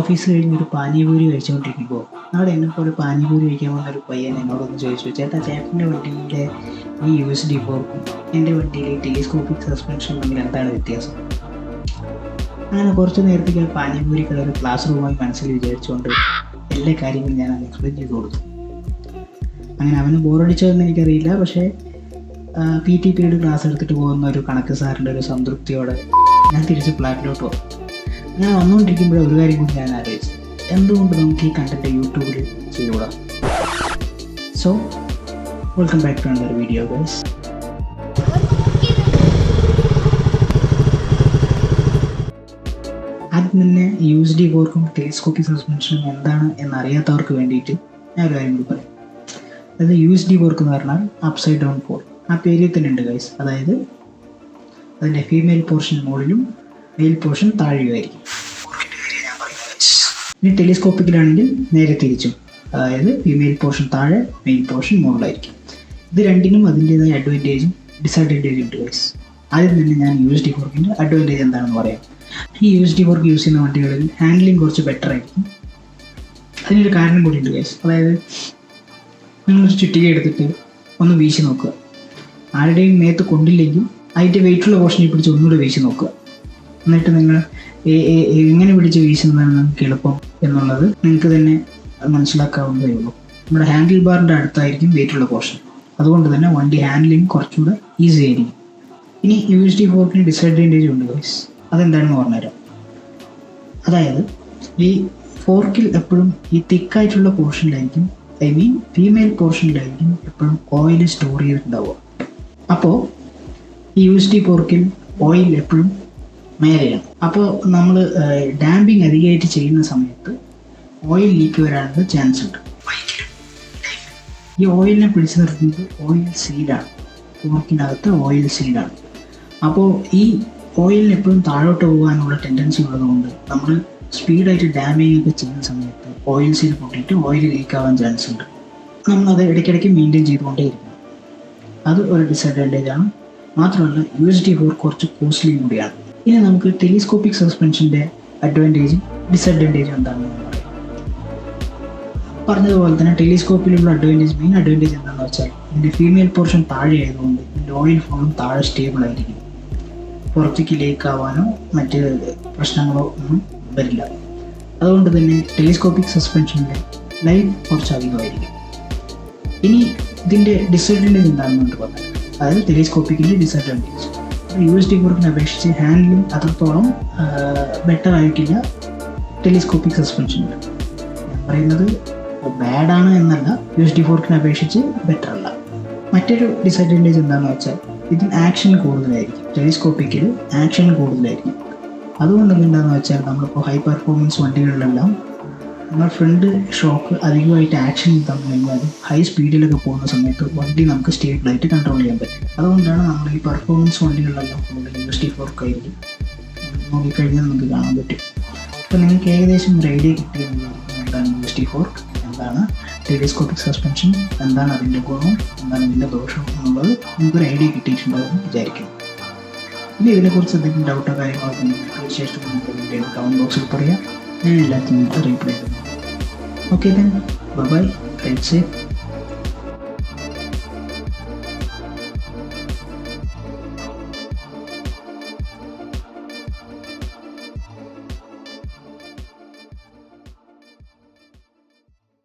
Office കഴിഞ്ഞ് ഒരു പാനിപൂരി കഴിച്ചുകൊണ്ടിരിക്കുമ്പോൾ അവിടെ എന്നെപ്പോലെ പാനിപൂരി കഴിക്കാൻ വന്ന ഒരു പയ്യൻ എന്നോടൊന്ന് ചോദിച്ചു, ചേട്ടാ ചേട്ടൻ്റെ വണ്ടിയിലെ ഈ USD ഫോർക്കും എൻ്റെ വണ്ടിയിലെ ടെലിസ്കോപ്പിക് സസ്പെൻഷൻ തമ്മിൽ എന്താണ് വ്യത്യാസം? അങ്ങനെ കുറച്ച് നേരത്തേക്ക് ആ പാനിപൂരിക്കുള്ള ഒരു ക്ലാസ് റൂമായി മനസ്സിൽ വിചാരിച്ചുകൊണ്ട് എല്ലാ കാര്യങ്ങളും ഞാൻ അത് എക്സ്പ്ലെയിൻ ചെയ്ത് കൊടുത്തു. അങ്ങനെ അവന് ബോറടിച്ചതെന്ന് എനിക്കറിയില്ല, പക്ഷേ PT പീരീഡ് ക്ലാസ് എടുത്തിട്ട് പോകുന്ന ഒരു കണക്ക് സാറിൻ്റെ ഒരു സംതൃപ്തിയോടെ ഞാൻ തിരിച്ച് ഫ്ലാറ്റിലോട്ട് വന്നു. അങ്ങനെ വന്നുകൊണ്ടിരിക്കുമ്പോൾ ഒരു കാര്യം കൂടി ഞാൻ ആലോചിച്ചു, എന്തുകൊണ്ട് നമുക്ക് ഈ കണ്ടന്റ് യൂട്യൂബിൽ ചെയ്തുകൂടാ? So welcome back to another video guys. ആദ്യം തന്നെ USD ഫോർക്കും ടെലിസ്കോപ്പിക് സസ്പെൻഷനും എന്താണ് എന്നറിയാത്തവർക്ക് വേണ്ടിയിട്ട് ഞാൻ ഒരു കാര്യം കൂടി പറയാം. അതായത് USD ഫോർക്ക് എന്ന് പറഞ്ഞാൽ അപ്സൈഡ് ഡൗൺ ഫോർക്ക്. ആ പേരിൽ തന്നെ ഉണ്ട് ഗൈസ്. അതായത് അതിൻ്റെ ഫീമെയിൽ പോർഷൻ മുകളിലും മെയിൽ പോർഷൻ താഴെയുമായിരിക്കും. ഇനി ടെലിസ്കോപ്പിക്കിലാണെങ്കിൽ നേരെ തിരിച്ചും, അതായത് ഫീമെയിൽ പോർഷൻ താഴെ മെയിൽ പോർഷൻ മുകളിലായിരിക്കും. ഇത് രണ്ടിനും അതിൻ്റേതായ അഡ്വാൻറ്റേജും ഡിസഡ്വാൻറ്റേജും ഉണ്ട് ഗൈസ്. ആദ്യം തന്നെ ഞാൻ USD ഫോർക്കിൻ്റെ അഡ്വാൻറ്റേജ് എന്താണെന്ന് പറയാം. ഈ USD ഫോർക്ക് യൂസ് ചെയ്യുന്ന വണ്ടികളിൽ ഹാൻഡ്ലിങ് കുറച്ച് ബെറ്റർ ആയിരിക്കും. അതിനൊരു കാരണം കൂടി ഉണ്ട് ഗൈസ്. അതായത് നിങ്ങളൊരു ചുറ്റിക എടുത്തിട്ട് ഒന്ന് വീശി നോക്കുക. ആരുടെയും മേത്ത് കൊണ്ടില്ലെങ്കിൽ അതിൻ്റെ വെയിറ്റുള്ള പോർഷനിൽ പിടിച്ച് ഒന്നുകൂടെ വീശി നോക്കുക. എന്നിട്ട് നിങ്ങൾ എങ്ങനെ പിടിച്ച് വീശുന്നതാണ് നമുക്ക് എളുപ്പം എന്നുള്ളത് നിങ്ങൾക്ക് തന്നെ മനസ്സിലാക്കാവുന്നതേ ഉള്ളൂ. നമ്മുടെ ഹാൻഡിൽ ബാറിൻ്റെ അടുത്തായിരിക്കും വെയിറ്റുള്ള പോർഷൻ. അതുകൊണ്ട് തന്നെ വണ്ടി ഹാൻഡ്ലിങ് കുറച്ചുകൂടെ ഈസി ആയിരിക്കും. ഇനി USD ഫോർക്കിന് ഡിസഡ്വാൻറ്റേജ് ഉണ്ട് ഗൈസ്. അതെന്താണെന്ന് പറഞ്ഞുതരാം. അതായത് ഈ ഫോർക്കിൽ എപ്പോഴും ഈ തിക്കായിട്ടുള്ള പോർഷനിലായിരിക്കും, ഫീമെയിൽ പോർഷനിലായിരിക്കും എപ്പോഴും ഓയിൽ സ്റ്റോർ ചെയ്തിട്ടുണ്ടാവുക. അപ്പോൾ ഈ USD ഫോർക്കിൽ ഓയിൽ എപ്പോഴും മേലെയാണ്. അപ്പോൾ നമ്മൾ ഡാമ്പിങ് അധികമായിട്ട് ചെയ്യുന്ന സമയത്ത് ഓയിൽ ലീക്ക് വരാനുള്ള ചാൻസ് ഉണ്ട്. ഈ ഓയിലിനെ പിടിച്ചു നിർത്തുന്നത് ഓയിൽ സീലാണ്, ഫോർക്കിനകത്ത് ഓയിൽ സീലാണ്. അപ്പോൾ ഈ ഓയിലിന് എപ്പോഴും താഴോട്ട് പോകാനുള്ള ടെൻഡൻസി ഉള്ളതുകൊണ്ട് നമ്മൾ സ്പീഡായിട്ട് ഡാമിങ് ഒക്കെ ചെയ്യുന്ന സമയത്ത് ഓയിൽ സീൽ പൊട്ടിയിട്ട് ഓയിൽ ലീക്ക് ആവാൻ ചാൻസ് ഉണ്ട്. നമ്മളത് ഇടയ്ക്കിടയ്ക്ക് മെയിൻറ്റെയിൻ ചെയ്തുകൊണ്ടേയിരിക്കും. അത് ഒരു ഡിസഡ്വാൻറ്റേജ് ആണ്. മാത്രമല്ല USD ഫോർക്ക് കുറച്ച് കോസ്റ്റ്ലിയും കൂടിയാണ്. ഇനി നമുക്ക് ടെലിസ്കോപ്പിക് സസ്പെൻഷൻ്റെ അഡ്വാൻറ്റേജും ഡിസഡ്വാൻറ്റേജും എന്താണെന്ന് പറയാം. പറഞ്ഞതുപോലെ തന്നെ ടെലിസ്കോപ്പിലുള്ള മെയിൻ അഡ്വാൻറ്റേജ് എന്താണെന്ന് വെച്ചാൽ ഇതിൻ്റെ ഫീമെയിൽ പോർഷൻ താഴെ ആയതുകൊണ്ട് ഇതിൻ്റെ ഓയിൽ ഫ്ലോയും താഴെ സ്റ്റേബിൾ ആയിരിക്കും. പുറത്തേക്ക് ലീക്ക് ആവാനോ മറ്റ് പ്രശ്നങ്ങളോ ഒന്നും വരില്ല. അതുകൊണ്ട് തന്നെ ടെലിസ്കോപ്പിക് സസ്പെൻഷൻ്റെ ലൈഫ് കുറച്ച് അധികമായിരിക്കും. ഇനി ഇതിൻ്റെ ഡിസഡ്വാൻറ്റേജ് എന്താണെന്ന് പറഞ്ഞാൽ, അതായത് ടെലിസ്കോപ്പിക്കിൻ്റെ ഡിസഡ്വാൻറ്റേജ് USD ഫോർക്കിനെ അപേക്ഷിച്ച് ഹാൻഡ്ലിങ് അത്രത്തോളം ബെറ്റർ ആയിട്ടില്ല ടെലിസ്കോപ്പിക് സസ്പെൻഷനിൽ. ഞാൻ പറയുന്നത് ബാഡാണ് എന്നല്ല, USD ഫോർക്കിനെ അപേക്ഷിച്ച് ബെറ്റർ അല്ല. മറ്റൊരു ഡിസഡ്വാൻറ്റേജ് എന്താണെന്ന് വെച്ചാൽ ഇതിന് ആക്ഷൻ കൂടുതലായിരിക്കും. ടെലിസ്കോപ്പിക്കിൽ ആക്ഷൻ കൂടുതലായിരിക്കും. അതുകൊണ്ട് എന്താണെന്ന് വെച്ചാൽ നമ്മളിപ്പോൾ ഹൈ പെർഫോമൻസ് വണ്ടികളിലെല്ലാം നമ്മൾ ഫ്രണ്ട് ഷോക്ക് അധികമായിട്ട് ആക്ഷൻ തന്നു കഴിഞ്ഞാൽ ഹൈ സ്പീഡിലൊക്കെ പോകുന്ന സമയത്ത് വണ്ടി നമുക്ക് സ്റ്റേബിളായിട്ട് കൺട്രോൾ ചെയ്യാൻ പറ്റും. അതുകൊണ്ടാണ് നമ്മൾ ഈ പെർഫോമൻസ് വണ്ടികളിലെല്ലാം കൂടുതൽ USD ഫോർക്ക് ആയിരിക്കും നോക്കിക്കഴിഞ്ഞാൽ നമുക്ക് കാണാൻ പറ്റും. അപ്പോൾ നിങ്ങൾക്ക് ഏകദേശം ഒരു ഐഡിയ കിട്ടിയെന്നുള്ളതാണ് എന്താണ് USD ഫോർക്ക്, എന്താണ് ടെലിസ്കോപ്പിക് സസ്പെൻഷൻ, എന്താണ് അതിൻ്റെ ഗുണം, എന്താണ് ഇതിൻ്റെ ദോഷം എന്നുള്ളത് നമുക്കൊരു ഐഡിയ കിട്ടിയിട്ടുണ്ടാകുമെന്ന് വിചാരിക്കുന്നു. ഇനി ഇതിനെക്കുറിച്ച് എന്തെങ്കിലും ഡൗട്ടോ കാര്യങ്ങളോ തീർച്ചയായിട്ടും നമുക്ക് വീഡിയോ കമൻറ്റ് ബോക്സിൽ പറയാം. ഞാൻ എല്ലാത്തിനും റീപ്ലൈ ചെയ്യുന്നു. Okay then, bye bye, ride safe.